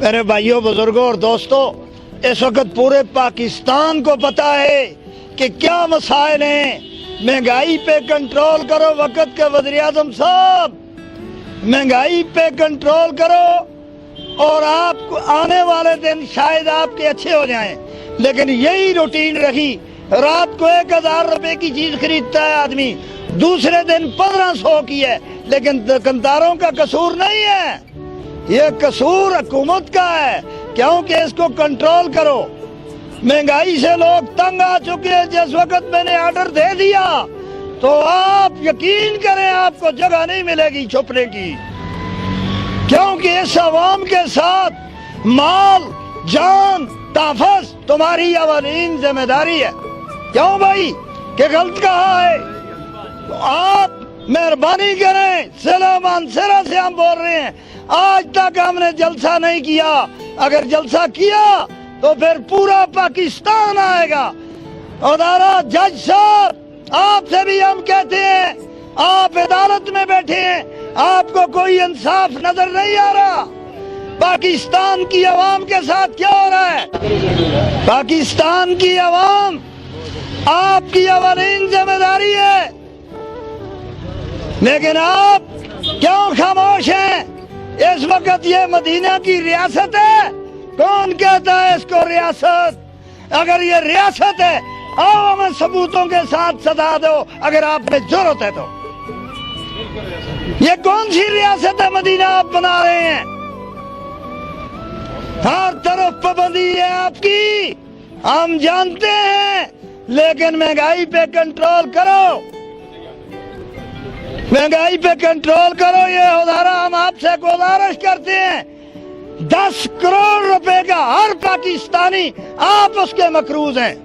میرے بھائیوں بزرگوں اور دوستوں، اس وقت پورے پاکستان کو پتا ہے کہ کیا مسائل ہیں۔ مہنگائی پہ کنٹرول کرو وقت کے وزیر اعظم صاحب، مہنگائی پہ کنٹرول کرو اور آپ کو آنے والے دن شاید آپ کے اچھے ہو جائیں۔ لیکن یہی روٹین رہی، رات کو 1000 روپے کی چیز خریدتا ہے آدمی، دوسرے دن 1500 کی ہے۔ لیکن دکانداروں کا قصور نہیں ہے، یہ قصور حکومت کا ہے، کیونکہ اس کو کنٹرول کرو۔ مہنگائی سے لوگ تنگ آ چکے ہیں۔ جس وقت میں نے آرڈر دے دیا تو آپ یقین کریں آپ کو جگہ نہیں ملے گی چھپنے کی، کیونکہ اس عوام کے ساتھ مال جان تحفظ تمہاری اولین ذمہ داری ہے۔ کیوں بھائی کہ غلط کہا ہے؟ تو آپ مہربانی کریں، سلیمان سرا سے ہم بول رہے ہیں، آج تک ہم نے جلسہ نہیں کیا۔ اگر جلسہ کیا تو پھر پورا پاکستان آئے گا۔ ادارہ جج صاحب، آپ سے بھی ہم کہتے ہیں، آپ عدالت میں بیٹھے ہیں، آپ کو کوئی انصاف نظر نہیں آ رہا۔ پاکستان کی عوام کے ساتھ کیا ہو رہا ہے؟ پاکستان کی عوام آپ کی اولین ذمہ داری ہے، لیکن آپ کیوں خاموش ہیں؟ اس وقت یہ مدینہ کی ریاست ہے، کون کہتا ہے اس کو ریاست؟ اگر یہ ریاست ہے آؤ ہمیں ثبوتوں کے ساتھ سزا دو اگر آپ میں ضرورت ہے تو۔ یہ کون سی ریاست ہے مدینہ آپ بنا رہے ہیں؟ ہر طرف پابندی ہے آپ کی، ہم جانتے ہیں، لیکن مہنگائی پہ کنٹرول کرو، مہنگائی پہ کنٹرول کرو۔ یہ ادارہ ہم آپ سے گزارش کرتے ہیں، 10 کروڑ روپے کا ہر پاکستانی آپ اس کے مقروض ہیں۔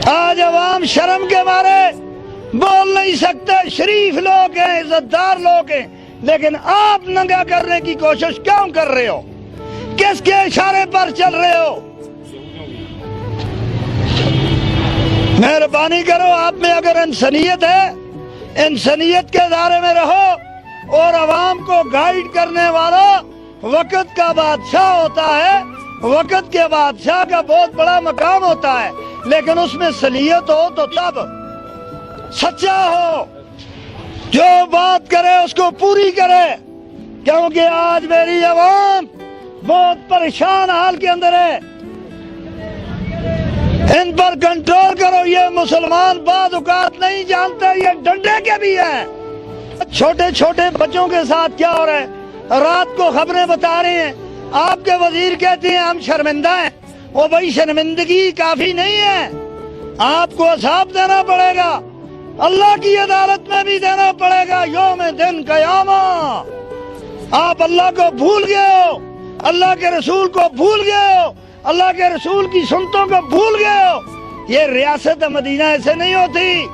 آج عوام شرم کے مارے بول نہیں سکتے، شریف لوگ ہیں، عزت دار لوگ ہیں، لیکن آپ ننگا کرنے کی کوشش کیوں کر رہے ہو؟ کس کے اشارے پر چل رہے ہو؟ مہربانی کرو، آپ میں اگر انسانیت ہے، انسانیت کے دائرے میں رہو، اور عوام کو گائیڈ کرنے والا وقت کا بادشاہ ہوتا ہے، وقت کے بادشاہ کا بہت بڑا مقام ہوتا ہے، لیکن اس میں صلاحیت ہو تو تب سچا ہو، جو بات کرے اس کو پوری کرے۔ کیونکہ آج میری عوام بہت پریشان حال کے اندر ہے، ان پر کنٹرول کرو۔ یہ مسلمان بعض اوقات نہیں جانتے یہ ڈنڈے کے بھی ہیں۔ چھوٹے چھوٹے بچوں کے ساتھ کیا ہو رہا ہے؟ رات کو خبریں بتا رہے ہیں، آپ کے وزیر کہتے ہیں ہم شرمندہ ہیں۔ وہ بھائی شرمندگی کافی نہیں ہے، آپ کو حساب دینا پڑے گا، اللہ کی عدالت میں بھی دینا پڑے گا، یوم دن قیامہ۔ آپ اللہ کو بھول گئے ہو، اللہ کے رسول کو بھول گئے ہو، اللہ کے رسول کی سنتوں کو بھول گئے ہو۔ یہ ریاست مدینہ ایسے نہیں ہوتی۔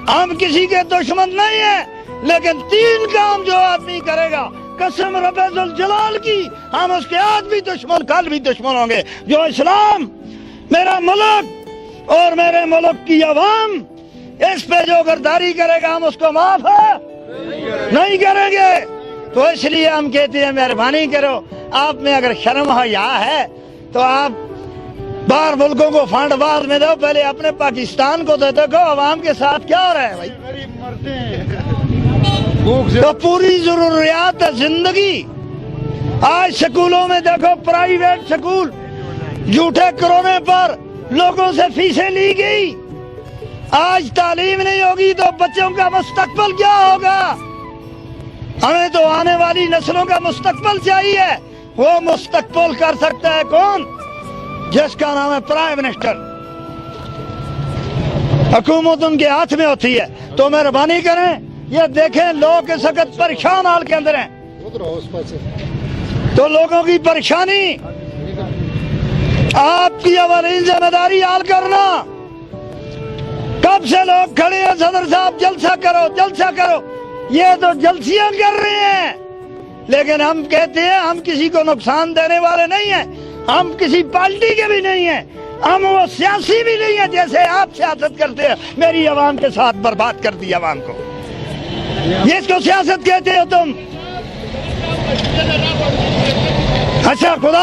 ہم کسی کے دشمن نہیں ہیں، لیکن 3 کام جو آدمی کرے گا، قسم رب ذوالجلال کی، ہم اس کے آج بھی دشمن کل بھی دشمن ہوں گے۔ جو اسلام، میرا ملک اور میرے ملک کی عوام، اس پہ جو غداری کرے گا ہم اس کو معاف نہیں کریں گے۔ تو اس لیے ہم کہتے ہیں مہربانی کرو، آپ میں اگر شرم حیا ہے تو آپ باہر ملکوں کو فنڈ بعد میں دو، پہلے اپنے پاکستان کو دے دیکھو عوام کے ساتھ کیا ہو رہا ہے بھائی۔ تو پوری ضروریات زندگی، آج سکولوں میں دیکھو، پرائیویٹ سکول، جھوٹے کرونے پر لوگوں سے فیسیں لی گئی۔ آج تعلیم نہیں ہوگی تو بچوں کا مستقبل کیا ہوگا؟ ہمیں تو آنے والی نسلوں کا مستقبل چاہیے۔ وہ مستقبل کر سکتا ہے کون؟ جس کا نام ہے پرائم منسٹر۔ حکومت ان کے ہاتھ میں ہوتی ہے۔ تو مہربانی کریں، یہ دیکھیں لوگ اس وقت پریشان حال کے اندر ہیں، تو لوگوں کی پریشانی آپ کی اولین ذمہ داری حل کرنا۔ کب سے لوگ کھڑے ہیں صدر صاحب جلسہ کرو جلسہ کرو، یہ تو جلسیاں کر رہے ہیں، لیکن ہم کہتے ہیں ہم کسی کو نقصان دینے والے نہیں ہیں، ہم کسی پارٹی کے بھی نہیں ہیں، ہم وہ سیاسی بھی نہیں ہیں جیسے آپ سیاست کرتے ہیں، میری عوام کے ساتھ برباد کر دی عوام کو۔ یہ اس کو سیاست کہتے ہو تم؟ اچھا خدا